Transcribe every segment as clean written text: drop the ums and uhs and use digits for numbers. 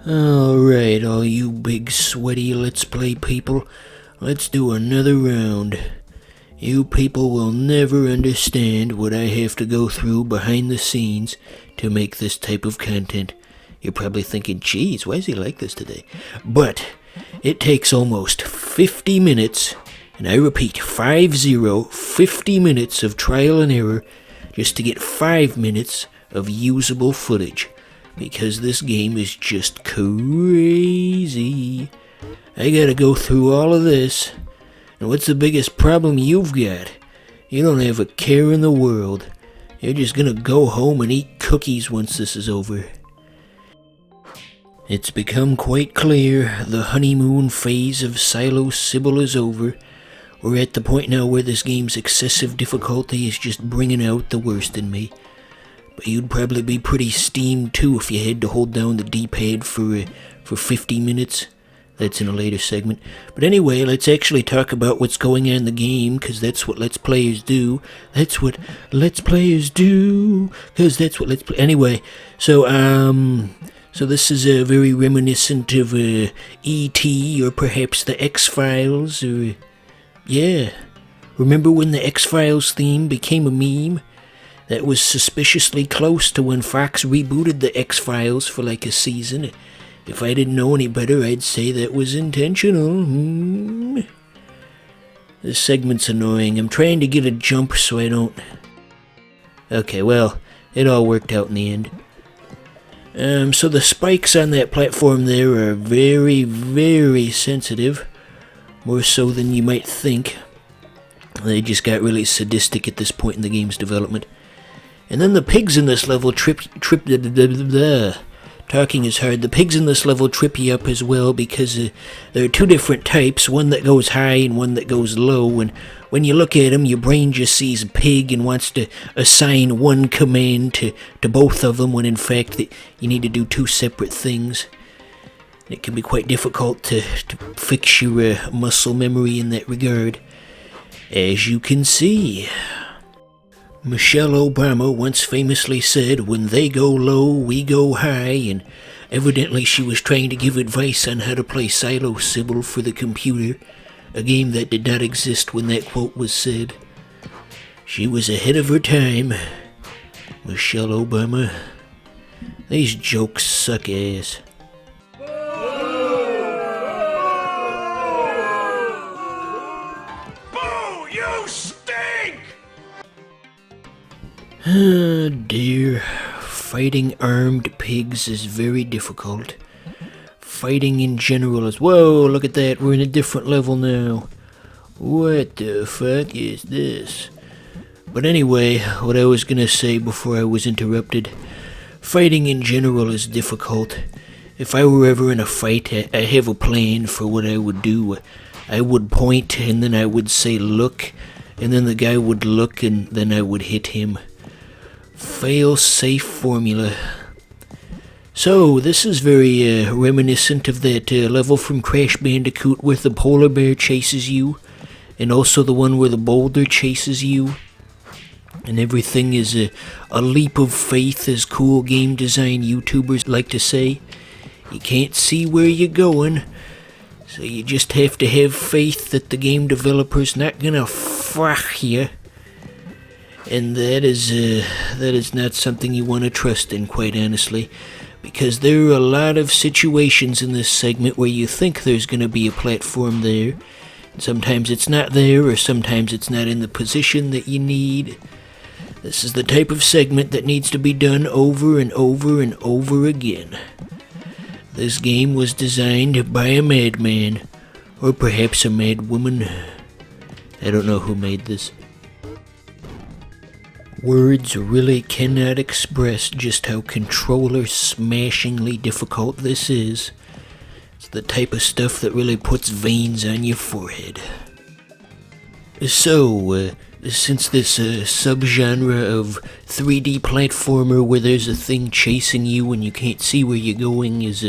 Alright, all you big sweaty Let's Play people, let's do another round. You people will never understand what I have to go through behind the scenes to make this type of content. You're probably thinking, geez, why is he like this today? But it takes almost 50 minutes, and I repeat, 50 minutes of trial and error just to get 5 minutes of usable footage. Because this game is just crazy. I gotta go through all of this. And what's the biggest problem you've got? You don't have a care in the world. You're just gonna go home and eat cookies once this is over. It's become quite clear the honeymoon phase of Psilosybil is over. We're at the point now where this game's excessive difficulty is just bringing out the worst in me. But you'd probably be pretty steamed too if you had to hold down the D-pad for 50 minutes. That's in a later segment. But anyway, let's actually talk about what's going on in the game, because that's what Let's Players do. That's what Let's Players do, because that's what Let's Play... Anyway, so this is very reminiscent of E.T. or perhaps the X-Files, or... Yeah. Remember when the X-Files theme became a meme? That was suspiciously close to when Fox rebooted the X-Files for like a season. If I didn't know any better, I'd say that was intentional. This segment's annoying. I'm trying to get a jump so I don't... Okay, well, it all worked out in the end. So the spikes on that platform there are very, very sensitive. More so than you might think. They just got really sadistic at this point in the game's development. And then the pigs in this level talking is hard. The pigs in this level trip you up as well because there are two different types, one that goes high and one that goes low, and when you look at them, your brain just sees a pig and wants to assign one command to both of them, when in fact you need to do two separate things. It can be quite difficult to fix your muscle memory in that regard, as you can see. Michelle Obama once famously said, "When they go low, we go high," and evidently she was trying to give advice on how to play Psilosybil for the computer, a game that did not exist when that quote was said. She was ahead of her time. Michelle Obama. These jokes suck ass. Oh dear, fighting armed pigs is very difficult. Fighting in general is... Whoa, look at that, we're in a different level now. What the fuck is this? But anyway, what I was gonna say before I was interrupted, fighting in general is difficult. If I were ever in a fight, I have a plan for what I would do. I would point, and then I would say look, and then the guy would look, and then I would hit him. Fail-safe formula. So, this is very reminiscent of that level from Crash Bandicoot where the polar bear chases you, and also the one where the boulder chases you. And everything is a leap of faith, as cool game design YouTubers like to say. You can't see where you're going, so you just have to have faith that the game developer's not gonna frack you. And that is not something you want to trust in, quite honestly, because there are a lot of situations in this segment where you think there's going to be a platform there, and sometimes it's not there, or sometimes it's not in the position that you need. This is the type of segment that needs to be done over and over and over again. This game was designed by a madman, or perhaps a madwoman. I don't know who made this. Words really cannot express just how controller-smashingly difficult this is. It's the type of stuff that really puts veins on your forehead. So, since this subgenre of 3D platformer where there's a thing chasing you and you can't see where you're going is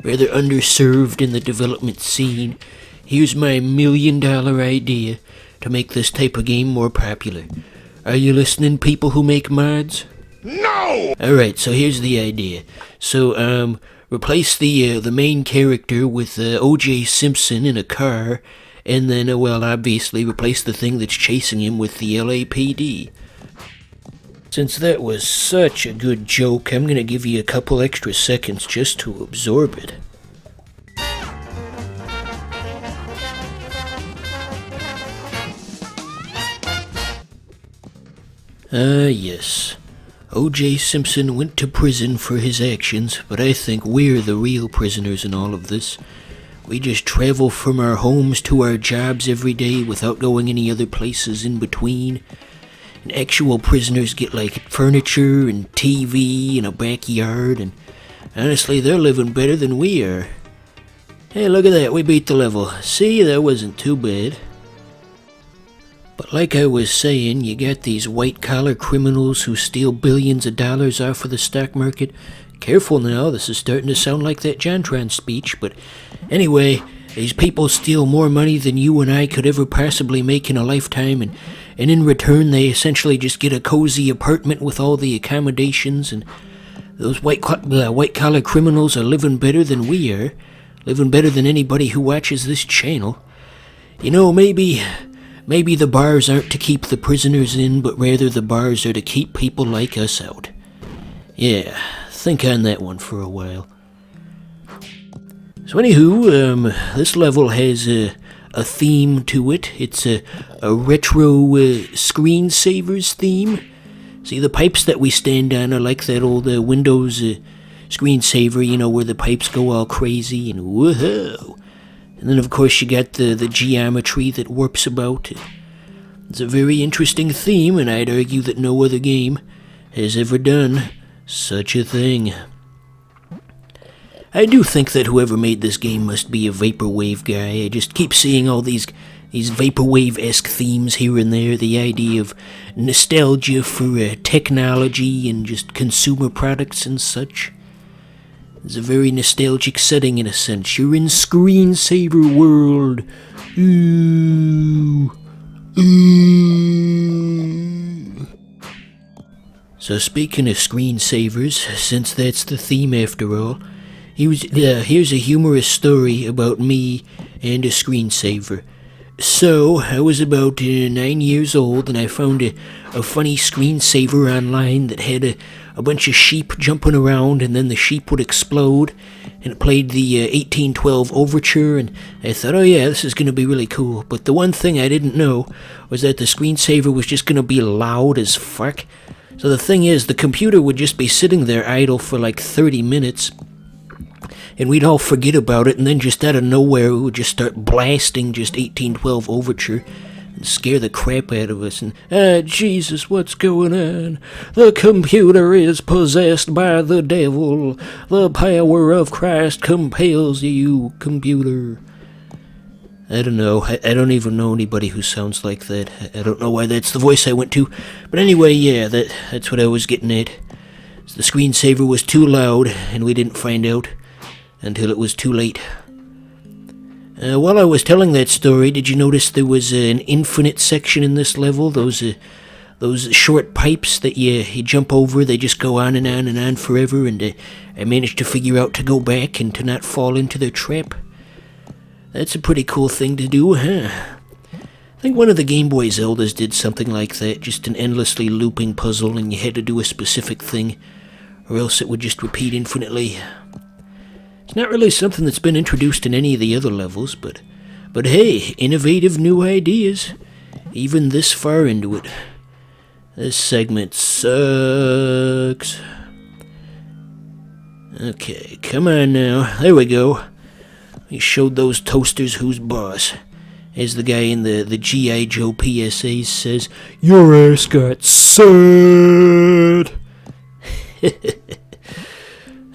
rather underserved in the development scene, here's my $1 million idea to make this type of game more popular. Are you listening, people who make mods? No! Alright, so here's the idea. So, replace the main character with O.J. Simpson in a car, and then, well, obviously replace the thing that's chasing him with the LAPD. Since that was such a good joke, I'm gonna give you a couple extra seconds just to absorb it. Yes. O.J. Simpson went to prison for his actions, but I think we're the real prisoners in all of this. We just travel from our homes to our jobs every day without going any other places in between. And actual prisoners get like furniture and TV and a backyard, and honestly, they're living better than we are. Hey, look at that, we beat the level. See, that wasn't too bad. But like I was saying, you got these white-collar criminals who steal billions of dollars off of the stock market. Careful now, this is starting to sound like that JonTron speech, but anyway, these people steal more money than you and I could ever possibly make in a lifetime, and in return they essentially just get a cozy apartment with all the accommodations, and those white-collar criminals are living better than we are, living better than anybody who watches this channel. You know, maybe the bars aren't to keep the prisoners in, but rather the bars are to keep people like us out. Yeah, think on that one for a while. So anywho, this level has a theme to it. It's a retro screensavers theme. See, the pipes that we stand on are like that old Windows screensaver, you know, where the pipes go all crazy and woohoo. And then, of course, you got the geometry that warps about. It's a very interesting theme, and I'd argue that no other game has ever done such a thing. I do think that whoever made this game must be a vaporwave guy. I just keep seeing all these vaporwave-esque themes here and there. The idea of nostalgia for technology and just consumer products and such. It's a very nostalgic setting in a sense. You're in screensaver world. Ooh. Ooh. So speaking of screensavers, since that's the theme after all, here's a humorous story about me and a screensaver. So, I was about 9 years old, and I found a funny screensaver online that had a bunch of sheep jumping around, and then the sheep would explode, and it played the 1812 Overture, and I thought, oh yeah, this is going to be really cool. But the one thing I didn't know was that the screensaver was just going to be loud as fuck. So the thing is, the computer would just be sitting there idle for like 30 minutes, and we'd all forget about it, and then just out of nowhere, it would just start blasting just 1812 Overture and scare the crap out of us. And, Jesus, what's going on? The computer is possessed by the devil. The power of Christ compels you, computer. I don't know. I don't even know anybody who sounds like that. I don't know why that's the voice I went to. But anyway, yeah, that's what I was getting at. The screensaver was too loud, and we didn't find out until it was too late. While I was telling that story, did you notice there was an infinite section in this level? Those short pipes that you jump over, they just go on and on and on forever, and I managed to figure out to go back and to not fall into their trap. That's a pretty cool thing to do, huh? I think one of the Game Boy Zeldas did something like that, just an endlessly looping puzzle, and you had to do a specific thing, or else it would just repeat infinitely. It's not really something that's been introduced in any of the other levels, but hey, innovative new ideas, even this far into it. This segment sucks. Okay, come on now, there we go. We showed those toasters who's boss. As the guy in the G.I. Joe PSAs says, your ass got sad.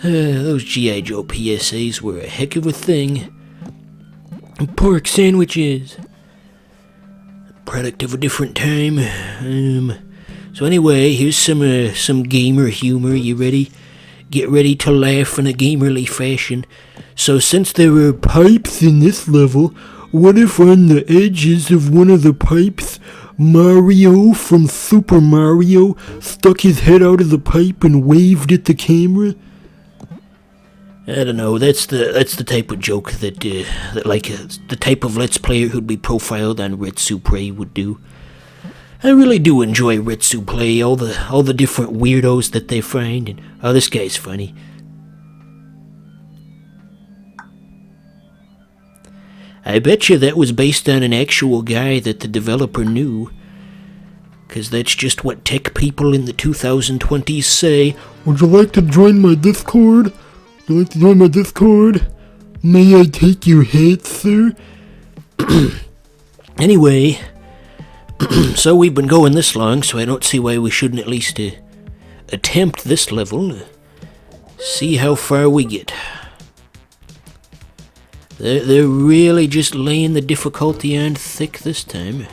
Those G.I. Joe PSAs were a heck of a thing. Pork sandwiches. Product of a different time. So anyway, here's some gamer humor. You ready? Get ready to laugh in a gamerly fashion. So since there are pipes in this level, what if on the edges of one of the pipes, Mario from Super Mario stuck his head out of the pipe and waved at the camera? I don't know. That's the type of joke that the type of Let's Player who'd be profiled on Retsu Play would do. I really do enjoy Retsu Play. All the different weirdos that they find, and oh, this guy's funny. I bet you that was based on an actual guy that the developer knew. 'Cause that's just what tech people in the 2020s say. Would you like to join my Discord? Would you like to join my Discord? May I take your hat, sir? Anyway, so we've been going this long, so I don't see why we shouldn't at least attempt this level. See how far we get. They're really just laying the difficulty on thick this time.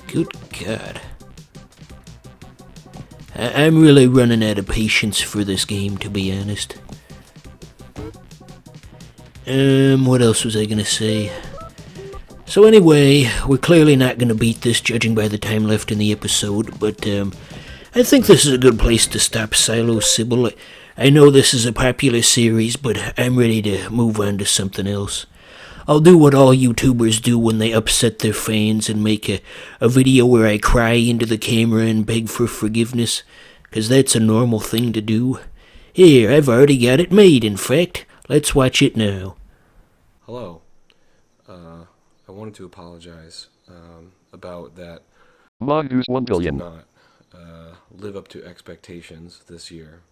Good God. I'm really running out of patience for this game, to be honest. What else was I gonna say? So anyway, we're clearly not gonna beat this, judging by the time left in the episode, but I think this is a good place to stop Psilosybil. I know this is a popular series, but I'm ready to move on to something else. I'll do what all YouTubers do when they upset their fans and make a video where I cry into the camera and beg for forgiveness, 'cause that's a normal thing to do. Here, I've already got it made, in fact. Let's watch it now. Hello. I wanted to apologize about that. Mongoose 1 billion. Did not live up to expectations this year.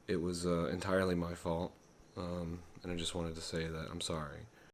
It was entirely my fault, and I just wanted to say that I'm sorry.